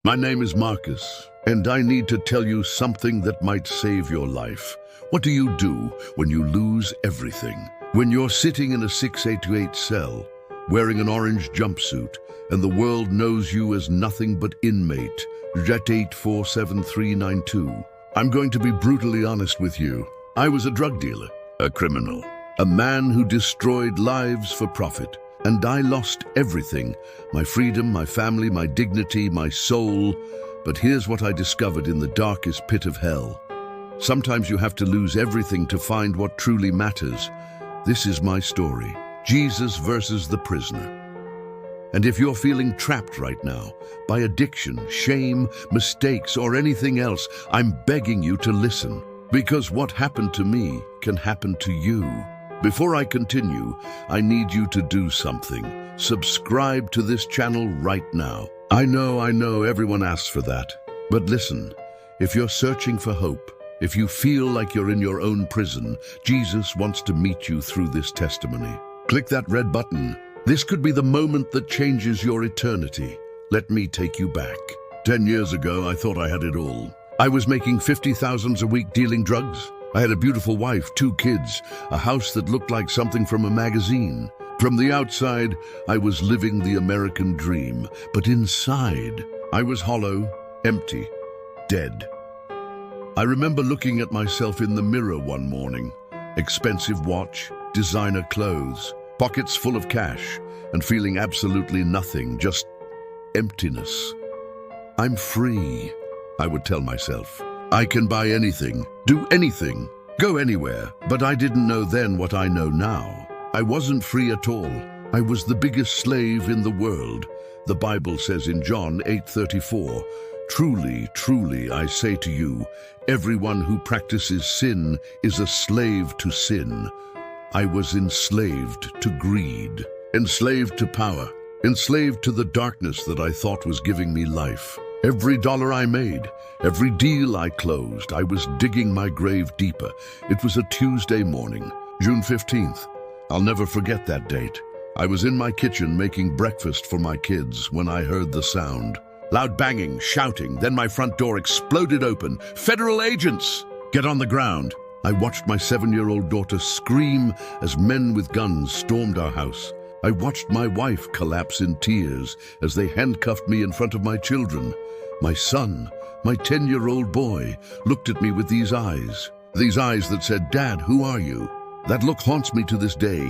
My name is Marcus, and I need to tell you something that might save your life. What do you do when you lose everything? When you're sitting in a 688 cell, wearing an orange jumpsuit, and the world knows you as nothing but inmate, Jet 847392. I'm going to be brutally honest with you. I was a drug dealer, a criminal, a man who destroyed lives for profit. And I lost everything, my freedom, my family, my dignity, my soul. But here's what I discovered in the darkest pit of hell. Sometimes you have to lose everything to find what truly matters. This is my story, Jesus versus the prisoner. And if you're feeling trapped right now by addiction, shame, mistakes, or anything else, I'm begging you to listen. Because what happened to me can happen to you. Before I continue, I need you to do something. Subscribe to this channel right now. I know, everyone asks for that. But listen, if you're searching for hope, if you feel like you're in your own prison, Jesus wants to meet you through this testimony. Click that red button. This could be the moment that changes your eternity. Let me take you back. 10 years ago, I thought I had it all. I was making $50,000 a week dealing drugs. I had a beautiful wife, 2 kids, a house that looked like something from a magazine. From the outside, I was living the American dream, but inside, I was hollow, empty, dead. I remember looking at myself in the mirror one morning. Expensive watch, designer clothes, pockets full of cash, and feeling absolutely nothing, just emptiness. I'm free, I would tell myself. I can buy anything, do anything, go anywhere. But I didn't know then what I know now. I wasn't free at all. I was the biggest slave in the world. The Bible says in John 8:34, "Truly, truly, I say to you, everyone who practices sin is a slave to sin." I was enslaved to greed, enslaved to power, enslaved to the darkness that I thought was giving me life. Every dollar I made, every deal I closed, I was digging my grave deeper. It was a Tuesday morning, June 15th. I'll never forget that date. I was in my kitchen making breakfast for my kids when I heard the sound. Loud banging, shouting, then my front door exploded open. "Federal agents! Get on the ground!" I watched my 7-year-old daughter scream as men with guns stormed our house. I watched my wife collapse in tears as they handcuffed me in front of my children. My son, my 10-year-old boy, looked at me with these eyes that said, "Dad, who are you?" That look haunts me to this day.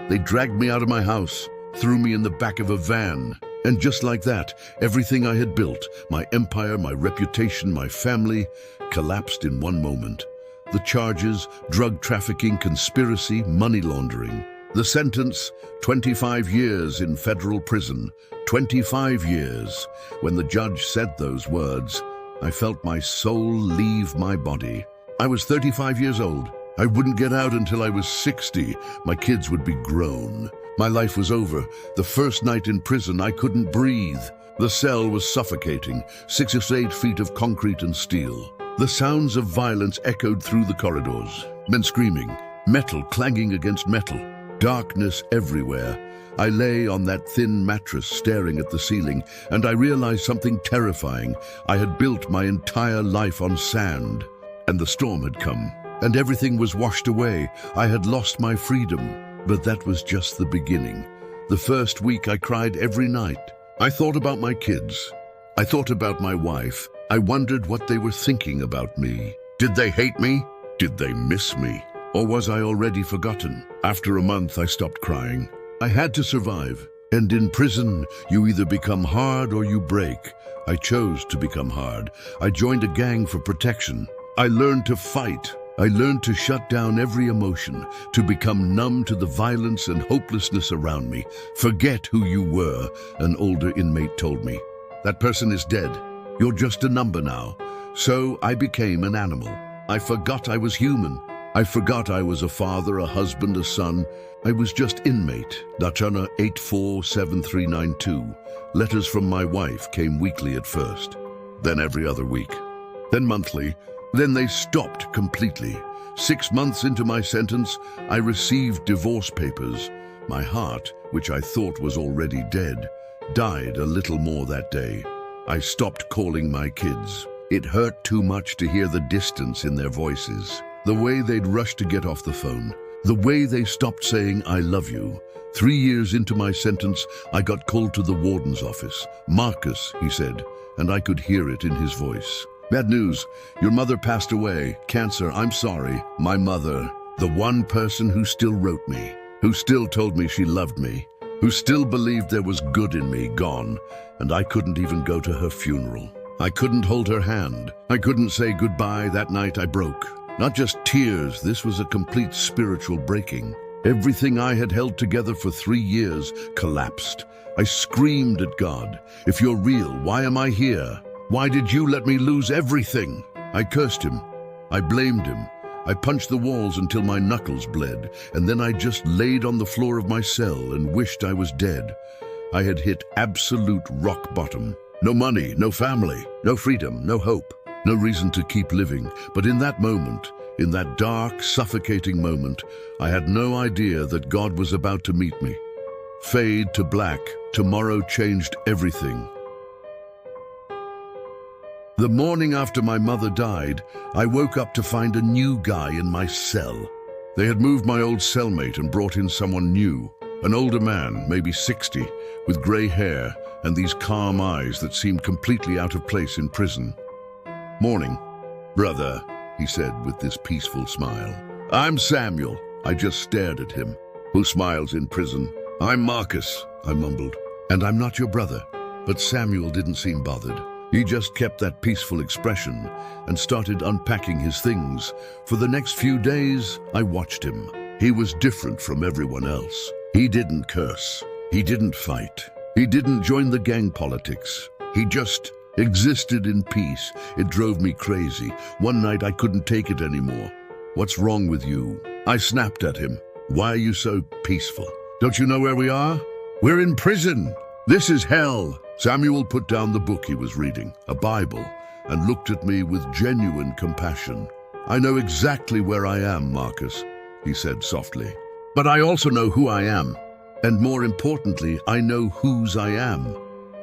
They dragged me out of my house, threw me in the back of a van, and just like that, everything I had built, my empire, my reputation, my family, collapsed in one moment. The charges, drug trafficking, conspiracy, money laundering. The sentence, 25 years in federal prison. 25 years. When the judge said those words, I felt my soul leave my body. I was 35 years old. I wouldn't get out until I was 60. My kids would be grown. My life was over. The first night in prison, I couldn't breathe. The cell was suffocating, 6 or 8 feet of concrete and steel. The sounds of violence echoed through the corridors. Men screaming, metal clanging against metal. Darkness everywhere. I lay on that thin mattress staring at the ceiling, and I realized something terrifying. I had built my entire life on sand, and the storm had come, and everything was washed away. I had lost my freedom, but that was just the beginning. The first week I cried every night. I thought about my kids. I thought about my wife. I wondered what they were thinking about me. Did they hate me? Did they miss me? Or was I already forgotten? After a month, I stopped crying. I had to survive. And in prison, you either become hard or you break. I chose to become hard. I joined a gang for protection. I learned to fight. I learned to shut down every emotion, to become numb to the violence and hopelessness around me. Forget who you were, an older inmate told me. That person is dead. You're just a number now. So I became an animal. I forgot I was human. I forgot I was a father, a husband, a son. I was just inmate. Dachana 847392. Letters from my wife came weekly at first, then every other week, then monthly. Then they stopped completely. 6 months into my sentence, I received divorce papers. My heart, which I thought was already dead, died a little more that day. I stopped calling my kids. It hurt too much to hear the distance in their voices, the way they'd rush to get off the phone, the way they stopped saying, "I love you." 3 years into my sentence, I got called to the warden's office. "Marcus," he said, and I could hear it in his voice. "Bad news. Your mother passed away. Cancer. I'm sorry." My mother, the one person who still wrote me, who still told me she loved me, who still believed there was good in me, gone, and I couldn't even go to her funeral. I couldn't hold her hand. I couldn't say goodbye. That night I broke. Not just tears, this was a complete spiritual breaking. Everything I had held together for 3 years collapsed. I screamed at God, "If you're real, why am I here? Why did you let me lose everything?" I cursed him. I blamed him. I punched the walls until my knuckles bled, and then I just laid on the floor of my cell and wished I was dead. I had hit absolute rock bottom. No money, no family, no freedom, no hope, no reason to keep living. But in that moment, in that dark, suffocating moment, I had no idea that God was about to meet me. Fade to black, tomorrow changed everything. The morning after my mother died, I woke up to find a new guy in my cell. They had moved my old cellmate and brought in someone new, an older man, maybe 60, with gray hair and these calm eyes that seemed completely out of place in prison. "Morning, brother," he said with this peaceful smile. "I'm Samuel." I just stared at him. "Who smiles in prison?" "I'm Marcus," I mumbled. "And I'm not your brother." But Samuel didn't seem bothered. He just kept that peaceful expression and started unpacking his things. For the next few days, I watched him. He was different from everyone else. He didn't curse. He didn't fight. He didn't join the gang politics. He just existed in peace. It drove me crazy. One night I couldn't take it anymore. "What's wrong with you?" I snapped at him. "Why are you so peaceful? Don't you know where we are? We're in prison. This is hell." Samuel put down the book he was reading, a Bible, and looked at me with genuine compassion. "I know exactly where I am, Marcus," he said softly. "But I also know who I am. And more importantly, I know whose I am."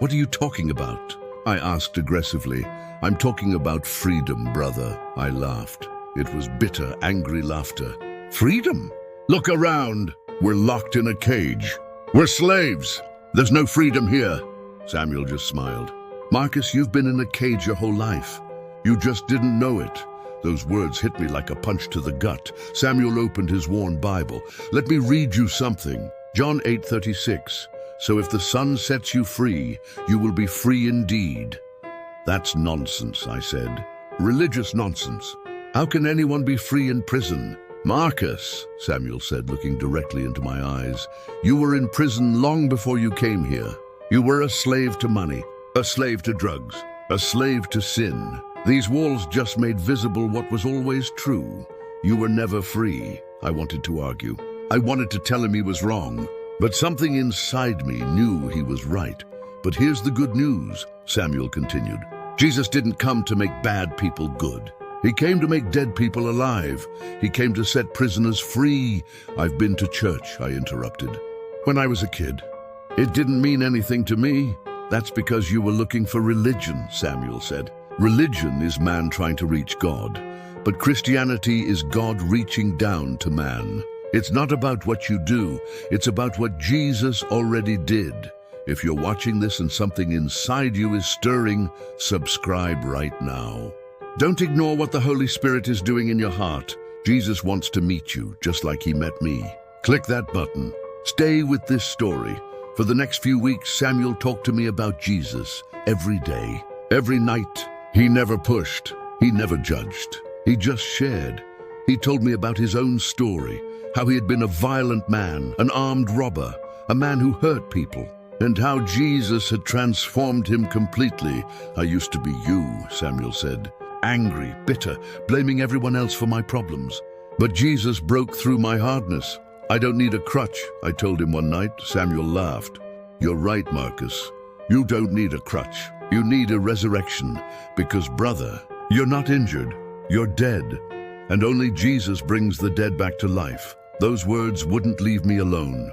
"What are you talking about?" I asked aggressively. "I'm talking about freedom, brother." I laughed. It was bitter, angry laughter. "Freedom? Look around. We're locked in a cage. We're slaves. There's no freedom here." Samuel just smiled. "Marcus, you've been in a cage your whole life. You just didn't know it." Those words hit me like a punch to the gut. Samuel opened his worn Bible. "Let me read you something. John 8:36. So if the Son sets you free, you will be free indeed." "That's nonsense," I said. "Religious nonsense. How can anyone be free in prison?" "Marcus," Samuel said, looking directly into my eyes, "you were in prison long before you came here. You were a slave to money, a slave to drugs, a slave to sin. These walls just made visible what was always true. You were never free." I wanted to argue. I wanted to tell him he was wrong. But something inside me knew he was right. "But here's the good news," Samuel continued. "Jesus didn't come to make bad people good. He came to make dead people alive. He came to set prisoners free." "I've been to church," I interrupted. "When I was a kid. It didn't mean anything to me." "That's because you were looking for religion," Samuel said. "Religion is man trying to reach God, but Christianity is God reaching down to man. It's not about what you do, it's about what Jesus already did. If you're watching this and something inside you is stirring, subscribe right now. Don't ignore what the Holy Spirit is doing in your heart. Jesus wants to meet you, just like he met me. Click that button. Stay with this story. For the next few weeks, Samuel talked to me about Jesus every day, every night. He never pushed, he never judged, he just shared. He told me about his own story, how he had been a violent man, an armed robber, a man who hurt people, and how Jesus had transformed him completely. "I used to be you," Samuel said, "angry, bitter, blaming everyone else for my problems. But Jesus broke through my hardness. I don't need a crutch," I told him one night. Samuel laughed. "You're right, Marcus. You don't need a crutch. You need a resurrection. Because, brother, you're not injured. You're dead. And only Jesus brings the dead back to life." Those words wouldn't leave me alone.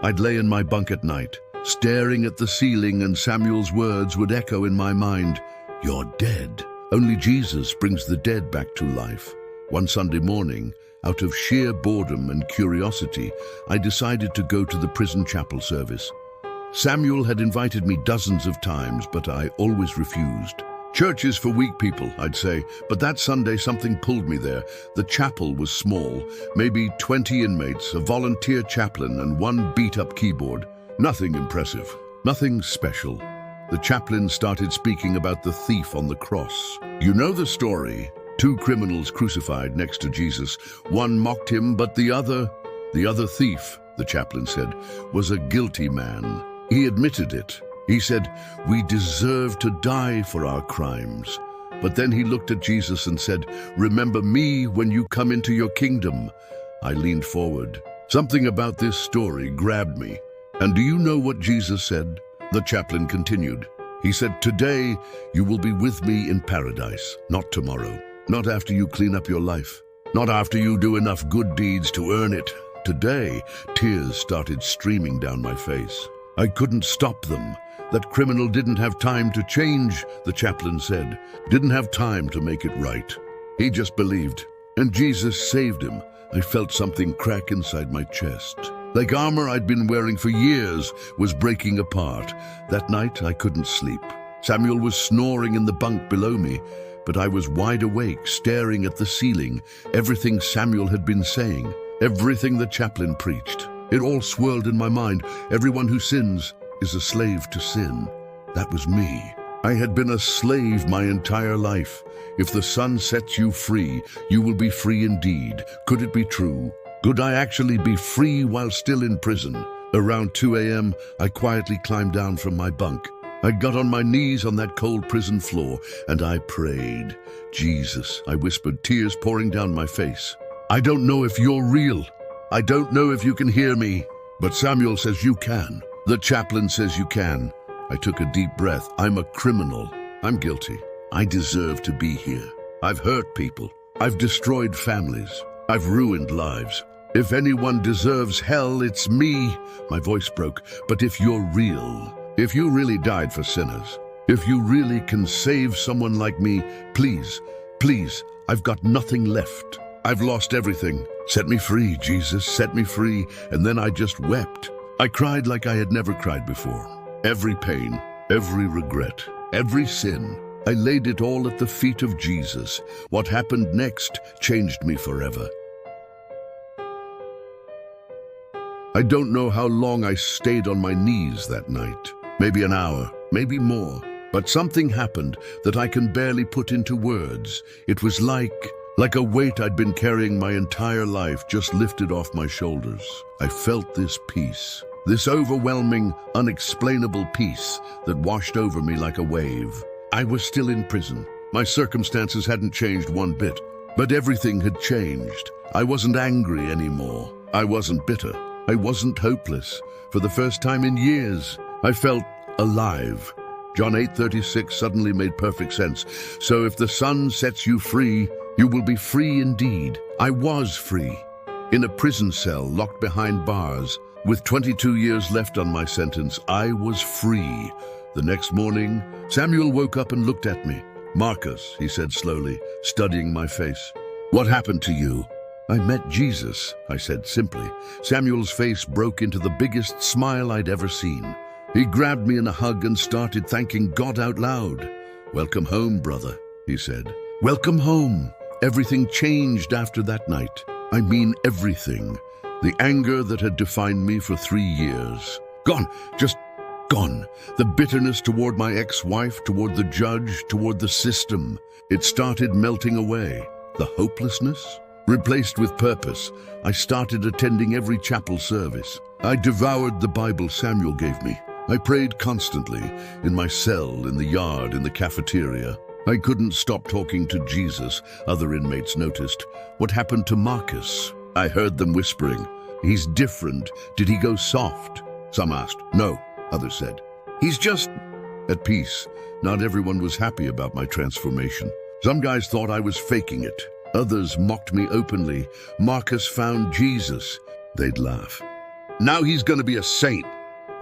I'd lay in my bunk at night, staring at the ceiling, and Samuel's words would echo in my mind, "You're dead." Only Jesus brings the dead back to life. One Sunday morning, out of sheer boredom and curiosity, I decided to go to the prison chapel service. Samuel had invited me dozens of times, but I always refused. Church is for weak people, I'd say, but that Sunday something pulled me there. The chapel was small, maybe 20 inmates, a volunteer chaplain, and one beat-up keyboard. Nothing impressive, nothing special. The chaplain started speaking about the thief on the cross. You know the story. 2 criminals crucified next to Jesus. One mocked him, but the other thief, the chaplain said, was a guilty man. He admitted it. He said, "We deserve to die for our crimes." But then he looked at Jesus and said, "Remember me when you come into your kingdom." I leaned forward. Something about this story grabbed me. And do you know what Jesus said? The chaplain continued. He said, "Today you will be with me in paradise, not tomorrow. Not after you clean up your life. Not after you do enough good deeds to earn it. Today, tears started streaming down my face. I couldn't stop them. That criminal didn't have time to change, the chaplain said. Didn't have time to make it right. He just believed. And Jesus saved him. I felt something crack inside my chest. Like armor I'd been wearing for years was breaking apart. That night I couldn't sleep. Samuel was snoring in the bunk below me, but I was wide awake, staring at the ceiling. Everything Samuel had been saying, everything the chaplain preached. It all swirled in my mind. Everyone who sins is a slave to sin. That was me. I had been a slave my entire life. If the Son sets you free, you will be free indeed. Could it be true? Could I actually be free while still in prison? Around 2 a.m., I quietly climbed down from my bunk. I got on my knees on that cold prison floor, and I prayed. "Jesus," I whispered, tears pouring down my face. "I don't know if you're real. I don't know if you can hear me, but Samuel says you can. The chaplain says you can." I took a deep breath. I'm a criminal. I'm guilty. I deserve to be here. I've hurt people. I've destroyed families. I've ruined lives. If anyone deserves hell, it's me. My voice broke. But if you're real, if you really died for sinners, if you really can save someone like me, please, please, I've got nothing left. I've lost everything. Set me free, Jesus, set me free. And then I just wept. I cried like I had never cried before. Every pain, every regret, every sin, I laid it all at the feet of Jesus. What happened next changed me forever. I don't know how long I stayed on my knees that night. Maybe an hour, maybe more. But something happened that I can barely put into words. It was like a weight I'd been carrying my entire life just lifted off my shoulders. I felt this peace, this overwhelming, unexplainable peace that washed over me like a wave. I was still in prison. My circumstances hadn't changed one bit, but everything had changed. I wasn't angry anymore. I wasn't bitter. I wasn't hopeless. For the first time in years, I felt alive. John 8:36 suddenly made perfect sense. So if the Son sets you free, you will be free indeed. I was free. In a prison cell locked behind bars, with 22 years left on my sentence, I was free. The next morning, Samuel woke up and looked at me. "Marcus," he said slowly, studying my face. "What happened to you?" "I met Jesus," I said simply. Samuel's face broke into the biggest smile I'd ever seen. He grabbed me in a hug and started thanking God out loud. "Welcome home, brother," he said. "Welcome home." Everything changed after that night. I mean everything. The anger that had defined me for 3 years. Gone, just gone. The bitterness toward my ex-wife, toward the judge, toward the system. It started melting away. The hopelessness? Replaced with purpose. I started attending every chapel service. I devoured the Bible Samuel gave me. I prayed constantly, in my cell, in the yard, in the cafeteria. I couldn't stop talking to Jesus. Other inmates noticed. What happened to Marcus? I heard them whispering. He's different. Did he go soft? Some asked. No, others said. He's just at peace. Not everyone was happy about my transformation. Some guys thought I was faking it. Others mocked me openly. Marcus found Jesus. They'd laugh. Now he's going to be a saint.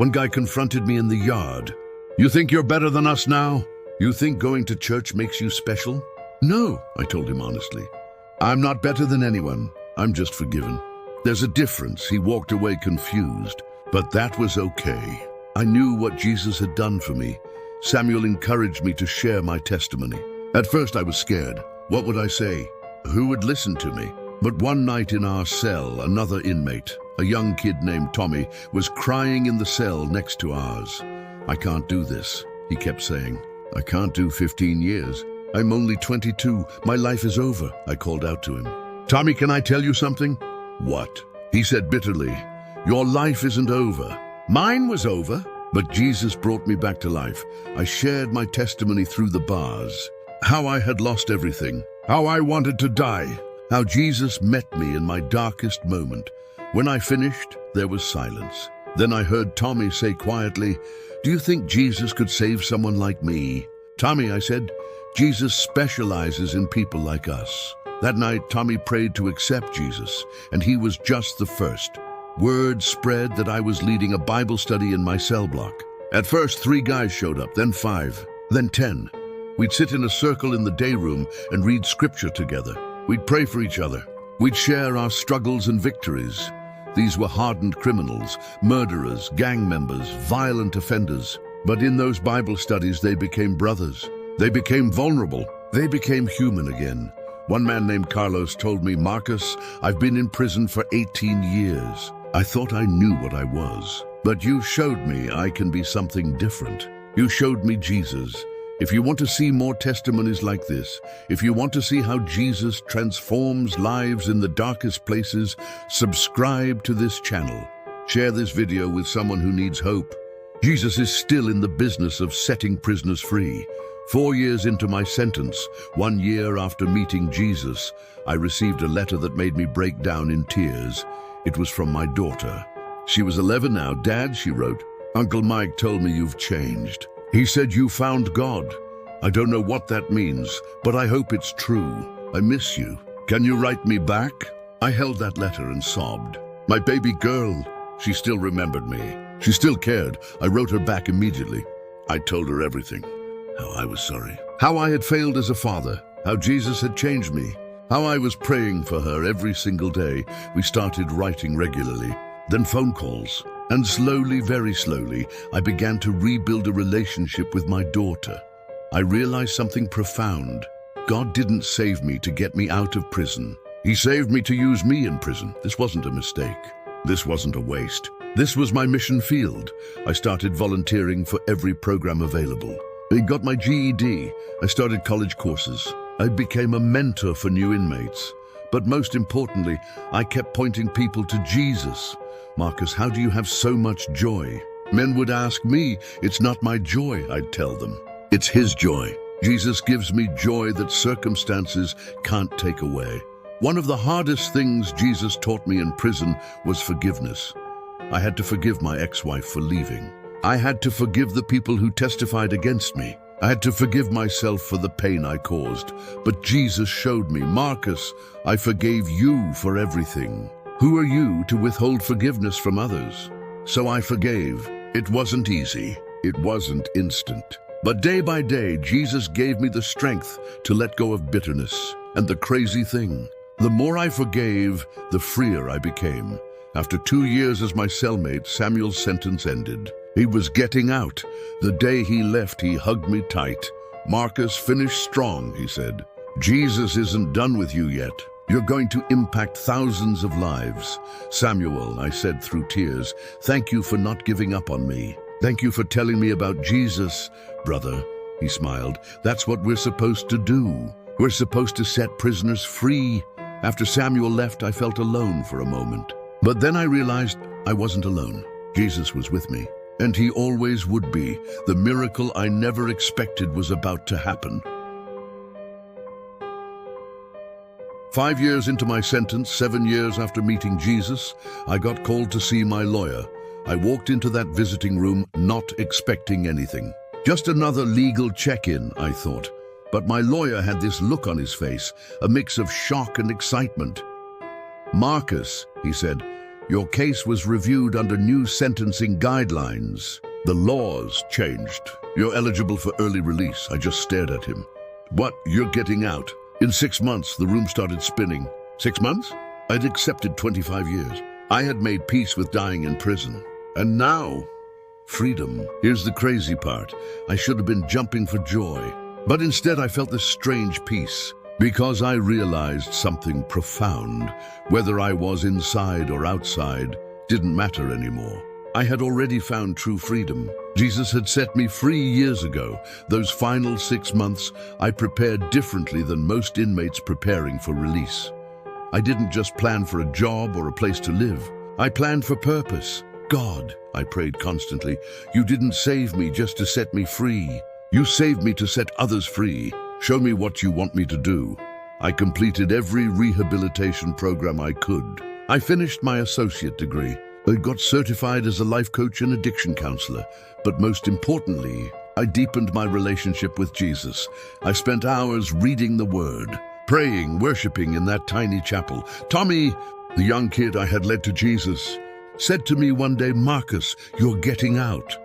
One guy confronted me in the yard. "You think you're better than us now? You think going to church makes you special?" "No," I told him honestly. "I'm not better than anyone. I'm just forgiven." There's a difference. He walked away confused, but that was okay. I knew what Jesus had done for me. Samuel encouraged me to share my testimony. At first I was scared. What would I say? Who would listen to me? But one night in our cell, another inmate, a young kid named Tommy, was crying in the cell next to ours. "I can't do this," he kept saying. "I can't do 15 years. I'm only 22. My life is over," I called out to him. "Tommy, can I tell you something?" "What?" He said bitterly. "Your life isn't over. Mine was over, but Jesus brought me back to life." I shared my testimony through the bars. How I had lost everything. How I wanted to die. How Jesus met me in my darkest moment. When I finished, there was silence. Then I heard Tommy say quietly, "Do you think Jesus could save someone like me?" "Tommy," I said, "Jesus specializes in people like us." That night, Tommy prayed to accept Jesus, and he was just the first. Word spread that I was leading a Bible study in my cell block. At first, 3 guys showed up, then 5, then 10. We'd sit in a circle in the day room and read scripture together. We'd pray for each other. We'd share our struggles and victories. These were hardened criminals, murderers, gang members, violent offenders. But in those Bible studies, they became brothers. They became vulnerable. They became human again. One man named Carlos told me, "Marcus, I've been in prison for 18 years. I thought I knew what I was. But you showed me I can be something different. You showed me Jesus." If you want to see more testimonies like this, if you want to see how Jesus transforms lives in the darkest places, subscribe to this channel. Share this video with someone who needs hope. Jesus is still in the business of setting prisoners free. 4 years into my sentence, 1 year after meeting Jesus, I received a letter that made me break down in tears. It was from my daughter. She was 11 now. "Dad," she wrote, "Uncle Mike told me you've changed. He said you found God. I don't know what that means, but I hope it's true. I miss you. Can you write me back?" I held that letter and sobbed. My baby girl. She still remembered me. She still cared. I wrote her back immediately. I told her everything. How I was sorry. How I had failed as a father. How Jesus had changed me. How I was praying for her every single day. We started writing regularly. Then phone calls. And slowly, very slowly, I began to rebuild a relationship with my daughter. I realized something profound. God didn't save me to get me out of prison. He saved me to use me in prison. This wasn't a mistake. This wasn't a waste. This was my mission field. I started volunteering for every program available. I got my GED. I started college courses. I became a mentor for new inmates. But most importantly, I kept pointing people to Jesus. "Marcus, how do you have so much joy?" Men would ask me. "It's not my joy," I'd tell them. "It's His joy. Jesus gives me joy that circumstances can't take away." One of the hardest things Jesus taught me in prison was forgiveness. I had to forgive my ex-wife for leaving. I had to forgive the people who testified against me. I had to forgive myself for the pain I caused. But Jesus showed me, "Marcus, I forgave you for everything. Who are you to withhold forgiveness from others?" So I forgave. It wasn't easy. It wasn't instant. But day by day, Jesus gave me the strength to let go of bitterness. And the crazy thing, the more I forgave, the freer I became. After 2 years as my cellmate, Samuel's sentence ended. He was getting out. The day he left, he hugged me tight. "Marcus, finish strong," he said. "Jesus isn't done with you yet. You're going to impact thousands of lives." "Samuel," I said through tears, "thank you for not giving up on me. Thank you for telling me about Jesus." "Brother," he smiled, "that's what we're supposed to do. We're supposed to set prisoners free." After Samuel left, I felt alone for a moment. But then I realized I wasn't alone. Jesus was with me, and He always would be. The miracle I never expected was about to happen. 5 years into my sentence, 7 years after meeting Jesus, I got called to see my lawyer. I walked into that visiting room not expecting anything. Just another legal check-in, I thought. But my lawyer had this look on his face, a mix of shock and excitement. "Marcus," he said, Your case was reviewed under new sentencing guidelines. The laws changed. You're eligible for early release." I just stared at him. "What? You're getting out?" In 6 months, the room started spinning. 6 months? I'd accepted 25 years. I had made peace with dying in prison. And now, freedom. Here's the crazy part. I should have been jumping for joy. But instead I felt this strange peace, because I realized something profound. Whether I was inside or outside didn't matter anymore. I had already found true freedom. Jesus had set me free years ago. Those final 6 months, I prepared differently than most inmates preparing for release. I didn't just plan for a job or a place to live. I planned for purpose. "God," I prayed constantly, "you didn't save me just to set me free. You saved me to set others free. Show me what you want me to do." I completed every rehabilitation program I could. I finished my associate degree. I got certified as a life coach and addiction counselor. But most importantly, I deepened my relationship with Jesus. I spent hours reading the Word, praying, worshiping in that tiny chapel. Tommy, the young kid I had led to Jesus, said to me one day, "Marcus, you're getting out.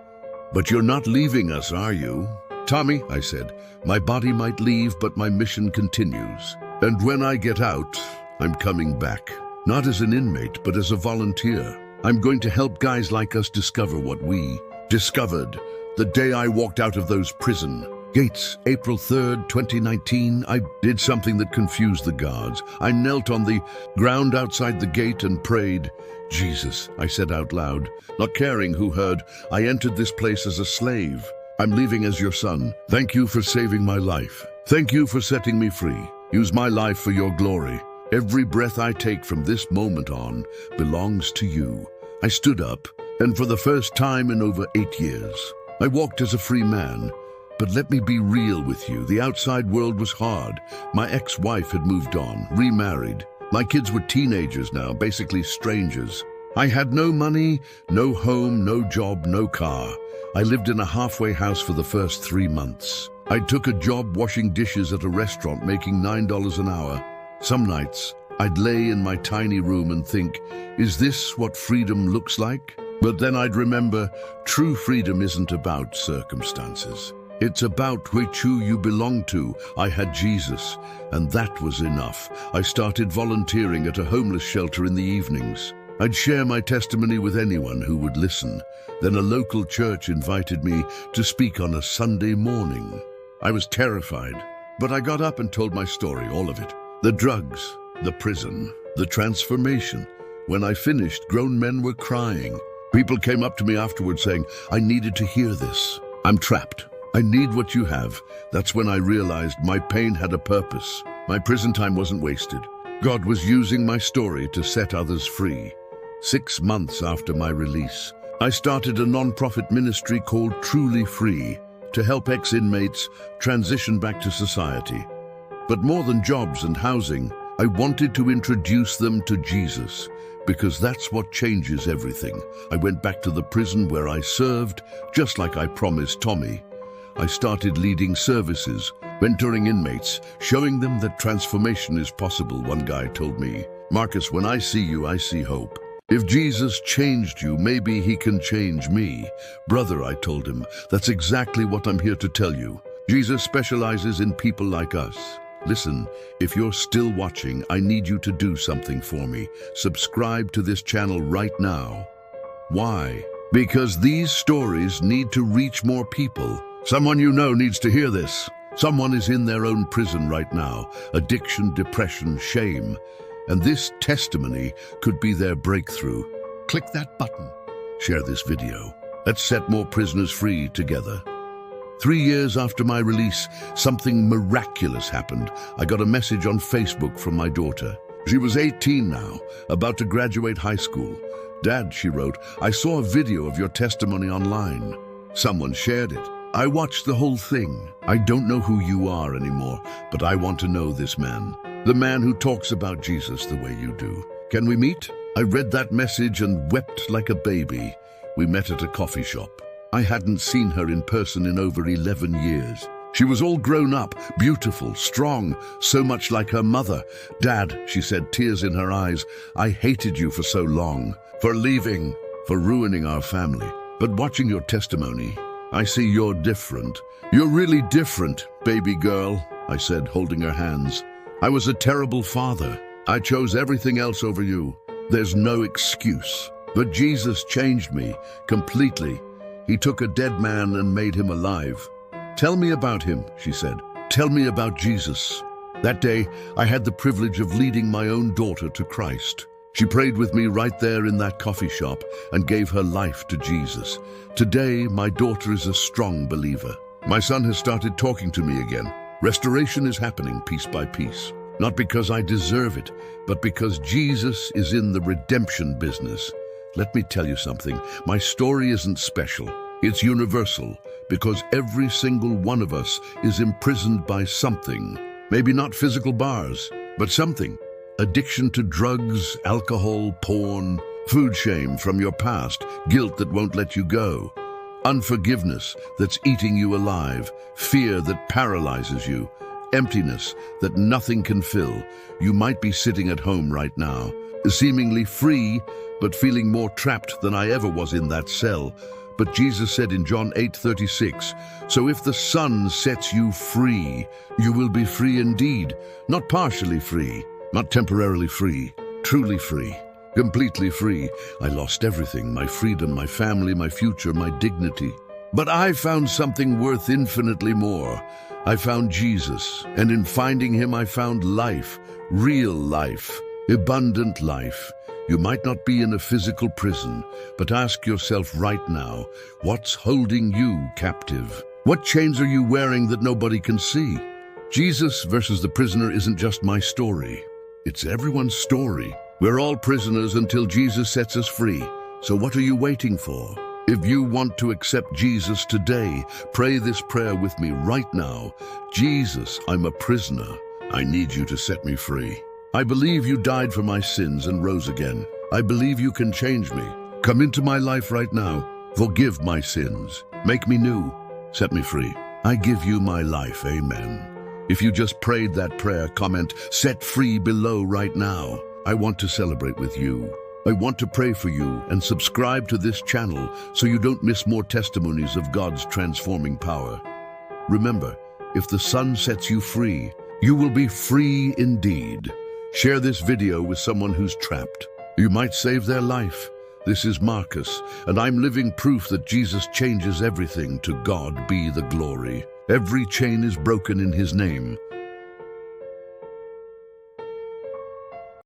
But you're not leaving us, are you?" "Tommy," I said, "my body might leave, but my mission continues. And when I get out, I'm coming back. Not as an inmate, but as a volunteer. I'm going to help guys like us discover what we discovered the day I walked out of those prison gates. April 3rd, 2019, I did something that confused the guards. I knelt on the ground outside the gate and prayed. "Jesus," I said out loud, not caring who heard. "I entered this place as a slave. I'm leaving as your son. Thank you for saving my life. Thank you for setting me free. Use my life for your glory. Every breath I take from this moment on belongs to you." I stood up, and for the first time in over 8 years, I walked as a free man. But let me be real with you. The outside world was hard. My ex-wife had moved on, remarried. My kids were teenagers now, basically strangers. I had no money, no home, no job, no car. I lived in a halfway house for the first 3 months. I took a job washing dishes at a restaurant, making $9 an hour. Some nights, I'd lay in my tiny room and think, is this what freedom looks like? But then I'd remember, true freedom isn't about circumstances. It's about who you belong to. I had Jesus, and that was enough. I started volunteering at a homeless shelter in the evenings. I'd share my testimony with anyone who would listen. Then a local church invited me to speak on a Sunday morning. I was terrified, but I got up and told my story, all of it. The drugs, the prison, the transformation. When I finished, grown men were crying. People came up to me afterwards saying, I needed to hear this. I'm trapped. I need what you have. That's when I realized my pain had a purpose. My prison time wasn't wasted. God was using my story to set others free. 6 months after my release, I started a non-profit ministry called Truly Free to help ex-inmates transition back to society. But more than jobs and housing, I wanted to introduce them to Jesus, because that's what changes everything. I went back to the prison where I served, just like I promised Tommy. I started leading services, mentoring inmates, showing them that transformation is possible. One guy told me, Marcus, when I see you, I see hope. If Jesus changed you, maybe he can change me. Brother, I told him, that's exactly what I'm here to tell you. Jesus specializes in people like us. Listen, if you're still watching, I need you to do something for me. Subscribe to this channel right now. Why? Because these stories need to reach more people. Someone you know needs to hear this. Someone is in their own prison right now. Addiction, depression, shame. And this testimony could be their breakthrough. Click that button. Share this video. Let's set more prisoners free together. 3 years after my release, something miraculous happened. I got a message on Facebook from my daughter. She was 18 now, about to graduate high school. Dad, she wrote, I saw a video of your testimony online. Someone shared it. I watched the whole thing. I don't know who you are anymore, but I want to know this man. The man who talks about Jesus the way you do. Can we meet? I read that message and wept like a baby. We met at a coffee shop. I hadn't seen her in person in over 11 years. She was all grown up, beautiful, strong, so much like her mother. Dad, she said, tears in her eyes, I hated you for so long. for leaving, for ruining our family. But watching your testimony, I see you're different. You're really different, baby girl, I said, holding her hands. I was a terrible father. I chose everything else over you. There's no excuse. But Jesus changed me completely. He took a dead man and made him alive. Tell me about him, she said. Tell me about Jesus. That day, I had the privilege of leading my own daughter to Christ. She prayed with me right there in that coffee shop and gave her life to Jesus. Today, my daughter is a strong believer. My son has started talking to me again. Restoration is happening piece by piece. Not because I deserve it, but because Jesus is in the redemption business. Let me tell you something. My story isn't special. It's universal, because every single one of us is imprisoned by something. Maybe not physical bars, but something. Addiction to drugs, alcohol, porn, food shame from your past, guilt that won't let you go, unforgiveness that's eating you alive, fear that paralyzes you, emptiness that nothing can fill. You might be sitting at home right now, seemingly free, but feeling more trapped than I ever was in that cell. But Jesus said in John 8:36, "So if the Son sets you free, you will be free indeed." Not partially free, not temporarily free, truly free, completely free. I lost everything, my freedom, my family, my future, my dignity. But I found something worth infinitely more. I found Jesus, and in finding him I found life, real life, abundant life. You might not be in a physical prison, but ask yourself right now, what's holding you captive? What chains are you wearing that nobody can see? Jesus versus the prisoner isn't just my story. It's everyone's story. We're all prisoners until Jesus sets us free. So what are you waiting for? If you want to accept Jesus today, pray this prayer with me right now. Jesus, I'm a prisoner. I need you to set me free. I believe you died for my sins and rose again. I believe you can change me. Come into my life right now. Forgive my sins. Make me new. Set me free. I give you my life. Amen. If you just prayed that prayer, comment "set free" below right now. I want to celebrate with you. I want to pray for you, and subscribe to this channel so you don't miss more testimonies of God's transforming power. Remember, if the Son sets you free, you will be free indeed. Share this video with someone who's trapped. You might save their life. This is Marcus, and I'm living proof that Jesus changes everything. To God be the glory. Every chain is broken in his name.